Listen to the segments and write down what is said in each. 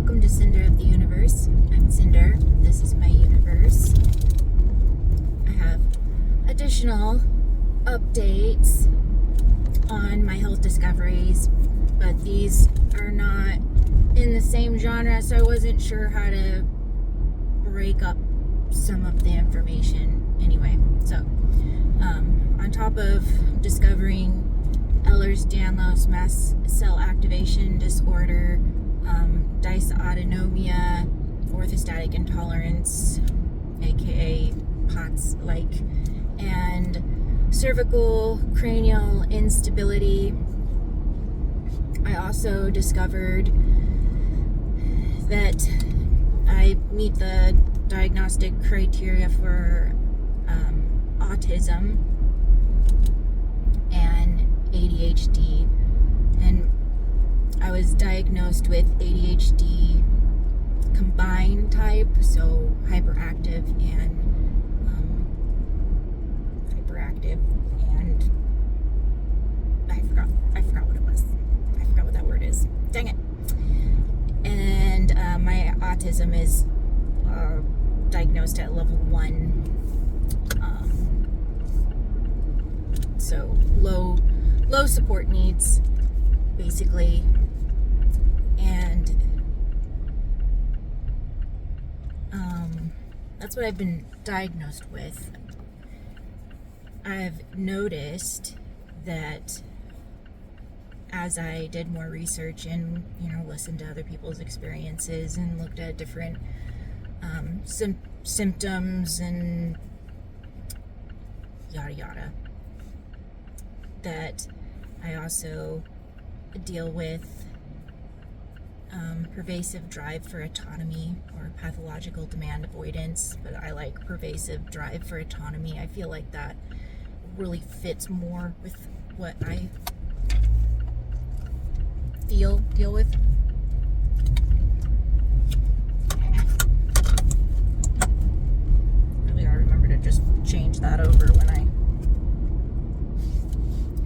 welcome to Cinder of the Universe. I'm Cinder. This is my universe. I have additional updates on my health discoveries, but these are not in the same genre, so I wasn't sure how to break up some of the information. Anyway, so on top of discovering Ehlers-Danlos mast cell activation disorder, dysautonomia, orthostatic intolerance, aka POTS-like, and cervical cranial instability. I also discovered that I meet the diagnostic criteria for autism and ADHD, and I was diagnosed with ADHD combined type, so hyperactive and I forgot what it was. I forgot what that word is. Dang it. And my autism is diagnosed at level 1. So low support needs, basically. And that's what I've been diagnosed with. I've noticed that as I did more research and, listened to other people's experiences and looked at different symptoms and yada yada, that I also deal with pervasive drive for autonomy or pathological demand avoidance, but I like pervasive drive for autonomy. I feel like that really fits more with what I deal with. Really gotta remember to just change that over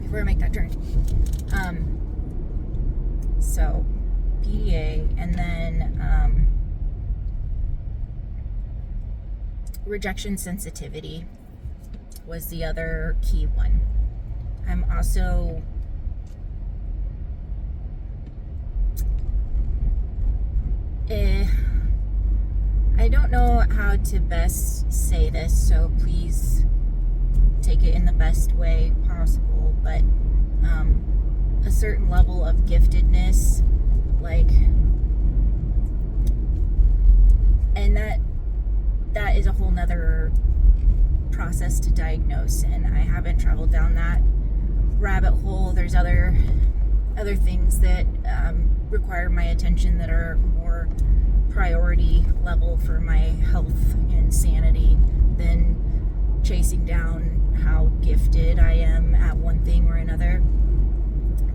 before I make that turn. So PDA, and then rejection sensitivity was the other key one. I'm also I don't know how to best say this, so please take it in the best way possible, but a certain level of giftedness, and that is a whole nother process to diagnose, and I haven't traveled down that rabbit hole. There's other things that require my attention that are more priority level for my health and sanity than chasing down how gifted I am at one thing or another.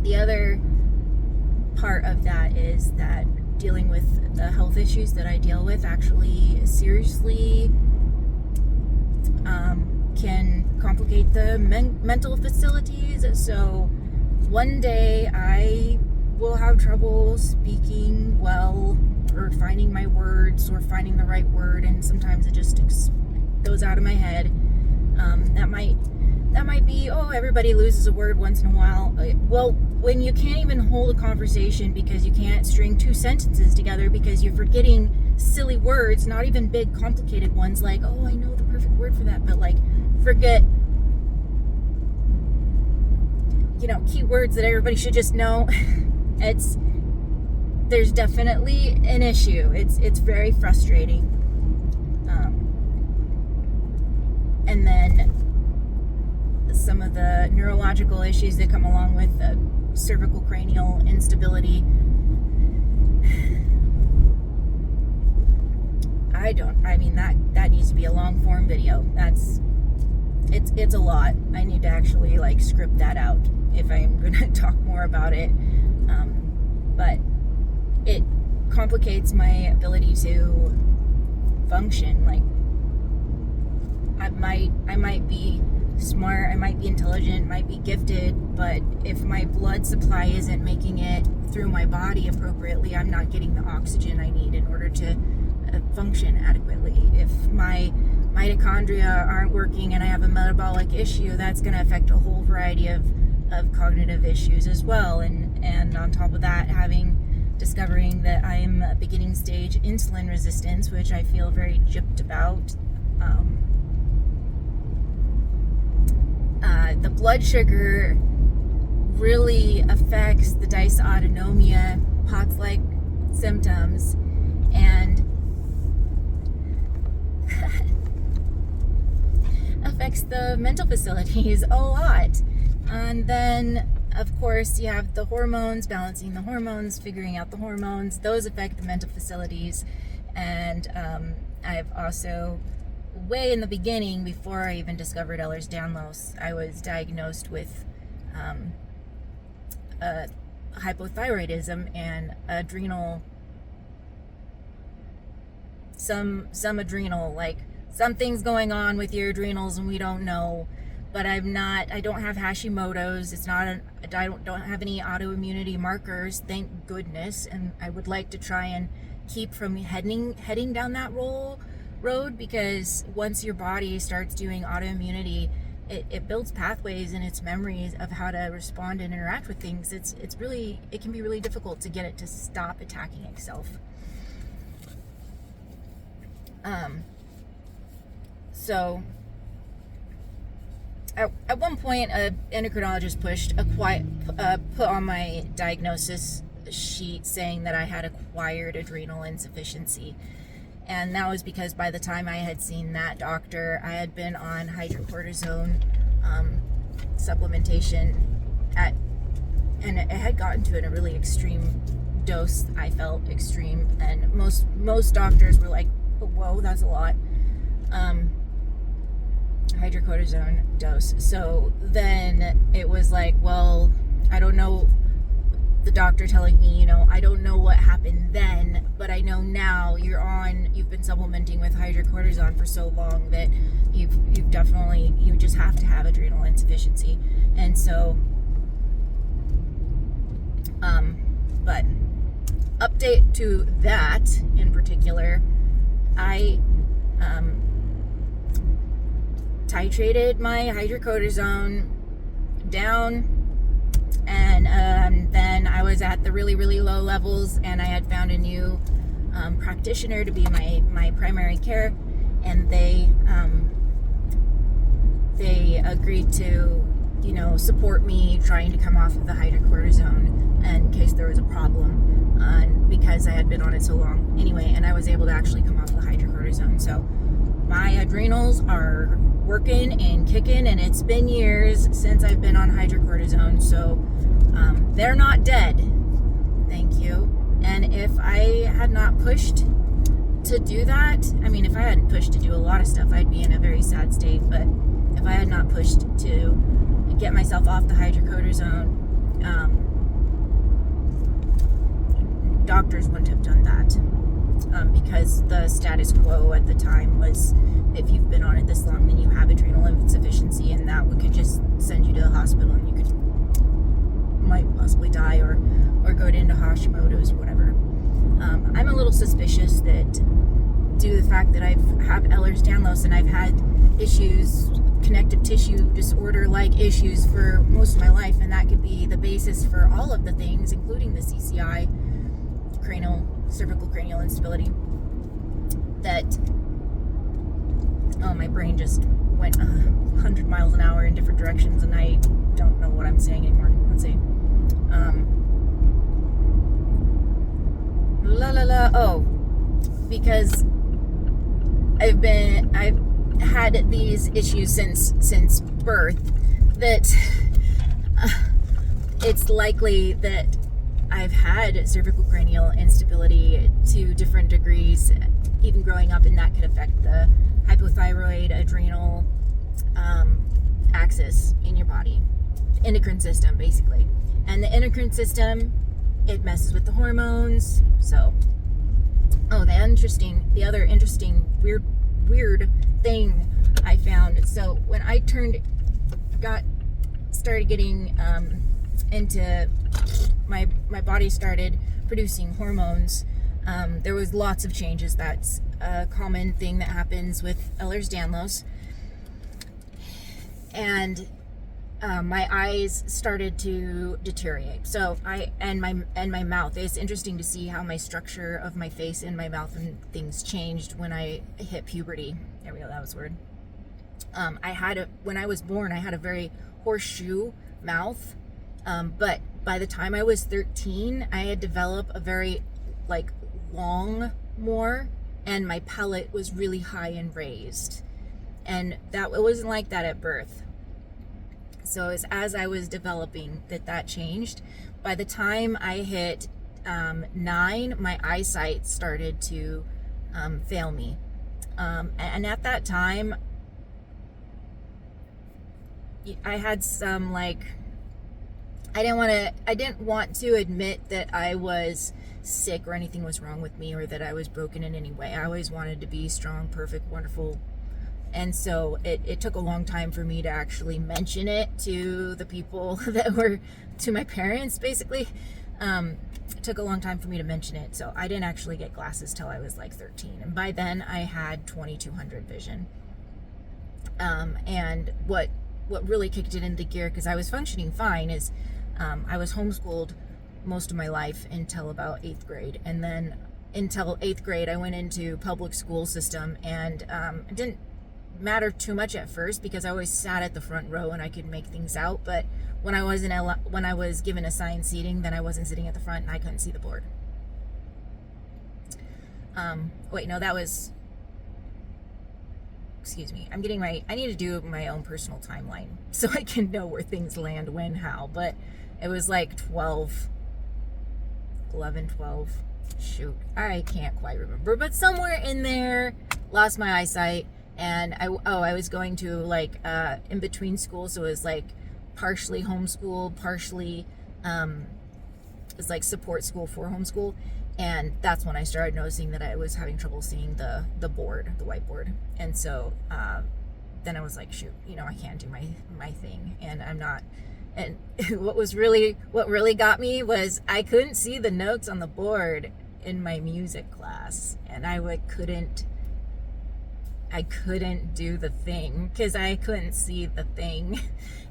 The other part of that is that dealing with the health issues that I deal with actually seriously can complicate the mental facilities. So one day I will have trouble speaking well, or finding my words, or finding the right word, and sometimes it just goes out of my head. That might be, everybody loses a word once in a while. Well, when you can't even hold a conversation because you can't string 2 sentences together because you're forgetting silly words, not even big complicated ones like, I know the perfect word for that, but forget key words that everybody should just know. There's definitely an issue. It's very frustrating. And then some of the neurological issues that come along with the cervical cranial instability. That needs to be a long form video. It's a lot. I need to actually script that out if I'm going to talk more about it. But it complicates my ability to function. I might be smart, I might be intelligent, might be gifted, but if my blood supply isn't making it through my body appropriately, I'm not getting the oxygen I need in order to function adequately. If my mitochondria aren't working and I have a metabolic issue, that's going to affect a whole variety of cognitive issues as well. And on top of that, discovering that I'm beginning stage insulin resistance, which I feel very gypped about. The blood sugar really affects the dysautonomia, POTS-like symptoms, and affects the mental facilities a lot. And then, of course, you have the hormones, balancing the hormones, figuring out the hormones. Those affect the mental facilities. And I've also, way in the beginning, before I even discovered Ehlers-Danlos, I was diagnosed with hypothyroidism and adrenal, some adrenal, like something's going on with your adrenals and we don't know. But I don't have Hashimoto's. I don't have any autoimmunity markers, thank goodness. And I would like to try and keep from heading down that road, because once your body starts doing autoimmunity, it builds pathways in its memories of how to respond and interact with things. It can be really difficult to get it to stop attacking itself. So at one point, an endocrinologist put on my diagnosis sheet saying that I had acquired adrenal insufficiency. And that was because by the time I had seen that doctor, I had been on hydrocortisone supplementation and it had gotten to a really extreme dose. I felt extreme, and most doctors were like, "Whoa, that's a lot." Hydrocortisone dose. So then it was like, well, I don't know. The doctor telling me, I don't know what happened then, but I know now you've been supplementing with hydrocortisone for so long that you just have to have adrenal insufficiency. And so, but update to that in particular, I, titrated my hydrocortisone down, and then I was at the really, really low levels, and I had found a new practitioner to be my primary care, and they agreed to support me trying to come off of the hydrocortisone in case there was a problem, because I had been on it so long anyway, and I was able to actually come off the hydrocortisone. So my adrenals are working and kicking, and it's been years since I've been on hydrocortisone, so they're not dead, thank you. And if I had not pushed to do that, if I hadn't pushed to do a lot of stuff, I'd be in a very sad state. But if I had not pushed to get myself off the hydrocortisone, doctors wouldn't have done that. Because the status quo at the time was, if you've been on it this long, then you have adrenal insufficiency, and that could just send you to the hospital, and you might possibly die or go into Hashimoto's or whatever. I'm a little suspicious that due to the fact that I have Ehlers-Danlos and I've had issues, connective tissue disorder-like issues for most of my life, and that could be the basis for all of the things, including the CCI, cervical cranial instability, that my brain just went 100 miles an hour in different directions, and I don't know what I'm saying anymore. Let's see. Because I've had these issues since birth, that it's likely that I've had cervical cranial instability to different degrees, even growing up, and that could affect the hypothyroid adrenal axis in your body, endocrine system, basically. And the endocrine system, it messes with the hormones. So, the other interesting weird thing I found. So when I started getting into my body started producing hormones. There was lots of changes. That's a common thing that happens with Ehlers-Danlos. And my eyes started to deteriorate. So my mouth. It's interesting to see how my structure of my face and my mouth and things changed when I hit puberty. There we go. That was a word. When I was born, I had a very horseshoe mouth. But by the time I was 13, I had developed a very long more, and my palate was really high and raised. And it wasn't like that at birth. So as I was developing that changed. By the time I hit 9, my eyesight started to fail me. And at that time, I had some I didn't want to admit that I was sick or anything was wrong with me or that I was broken in any way. I always wanted to be strong, perfect, wonderful. And so it took a long time for me to actually mention it to the people to my parents, basically. It took a long time for me to mention it. So I didn't actually get glasses till I was 13. And by then I had 2200 vision. And what really kicked it into gear, because I was functioning fine, is I was homeschooled most of my life until about 8th grade. And then until 8th grade, I went into public school system, and it didn't matter too much at first because I always sat at the front row and I could make things out. But when I was given assigned seating, then I wasn't sitting at the front and I couldn't see the board. Excuse me, I need to do my own personal timeline so I can know where things land, when, how. But it was 11, 12, shoot, I can't quite remember, but somewhere in there, lost my eyesight. And I was going to in between school, so it was partially homeschool, partially it's support school for homeschool. And that's when I started noticing that I was having trouble seeing the board, the whiteboard. And so then I was shoot, I can't do my thing, and I'm not. And what really got me was I couldn't see the notes on the board in my music class, and I couldn't do the thing because I couldn't see the thing.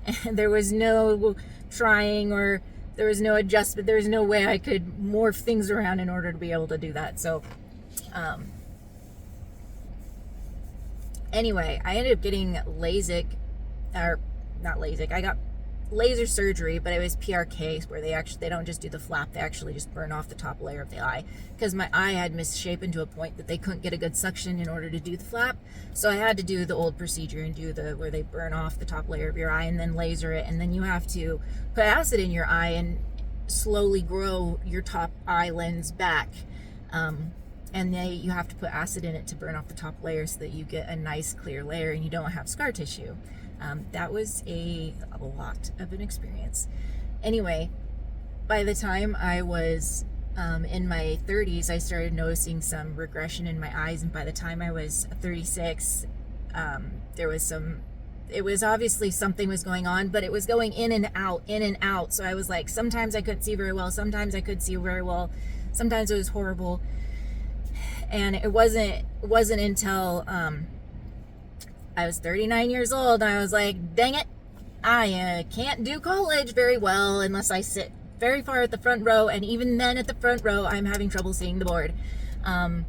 And there was no trying, or there was no adjustment. There was no way I could morph things around in order to be able to do that. So anyway, I ended up getting LASIK, or not LASIK. I got laser surgery, but it was PRK, where they don't just do the flap, they actually just burn off the top layer of the eye, because my eye had misshapen to a point that they couldn't get a good suction in order to do the flap. So I had to do the old procedure and do where they burn off the top layer of your eye and then laser it, and then you have to put acid in your eye and slowly grow your top eye lens back. And you have to put acid in it to burn off the top layer so that you get a nice clear layer and you don't have scar tissue. That was a lot of an experience. Anyway, by the time I was in my 30s, I started noticing some regression in my eyes, and by the time I was 36, it was obviously something was going on, but it was going in and out. So I was sometimes I couldn't see very well, sometimes I could see very well, sometimes it was horrible. And it wasn't until I was 39 years old, and I was dang it, I can't do college very well unless I sit very far at the front row, and even then at the front row, I'm having trouble seeing the board. And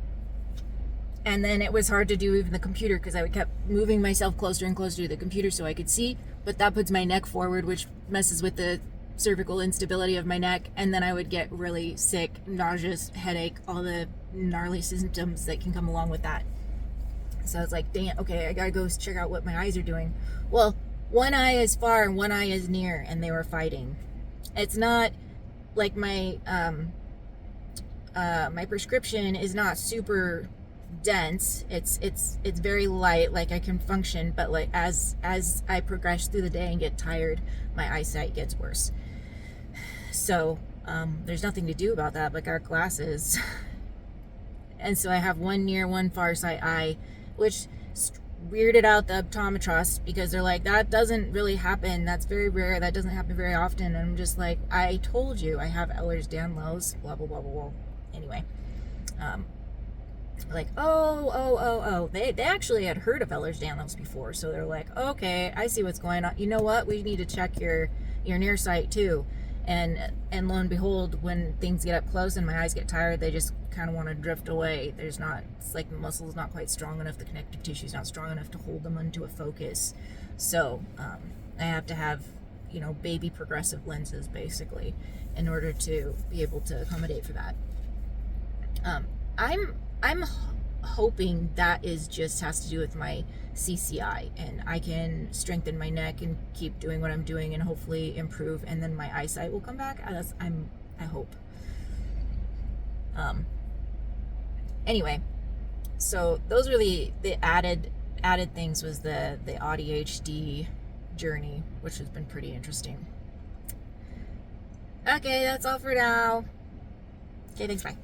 then it was hard to do even the computer, because I kept moving myself closer and closer to the computer so I could see, but that puts my neck forward, which messes with the cervical instability of my neck, and then I would get really sick, nauseous, headache, all the gnarly symptoms that can come along with that. So I was dang it, okay, I gotta go check out what my eyes are doing. Well, one eye is far and one eye is near, and they were fighting. It's not my my prescription is not super dense. It's very light, I can function, but as I progress through the day and get tired, my eyesight gets worse. So there's nothing to do about that but got glasses. And so I have one near, one far sight eye, which weirded out the optometrist because they're like, that doesn't really happen. That's very rare. That doesn't happen very often. And I'm just like, I told you I have Ehlers-Danlos, blah, blah, blah, blah, blah. Anyway, like, oh. They actually had heard of Ehlers-Danlos before. So they're like, okay, I see what's going on. You know what? We need to check your nearsight too. And lo and behold, when things get up close and my eyes get tired, they just kind of want to drift away. It's like the muscle is not quite strong enough, the connective tissue is not strong enough to hold them into a focus. So I have to have, baby progressive lenses basically in order to be able to accommodate for that. I'm hoping that has to do with my CCI, and I can strengthen my neck and keep doing what I'm doing and hopefully improve, and then my eyesight will come back. I hope. Anyway, so those are the added things. Was the ADHD journey, which has been pretty interesting. Okay, that's all for now. Okay, thanks, bye.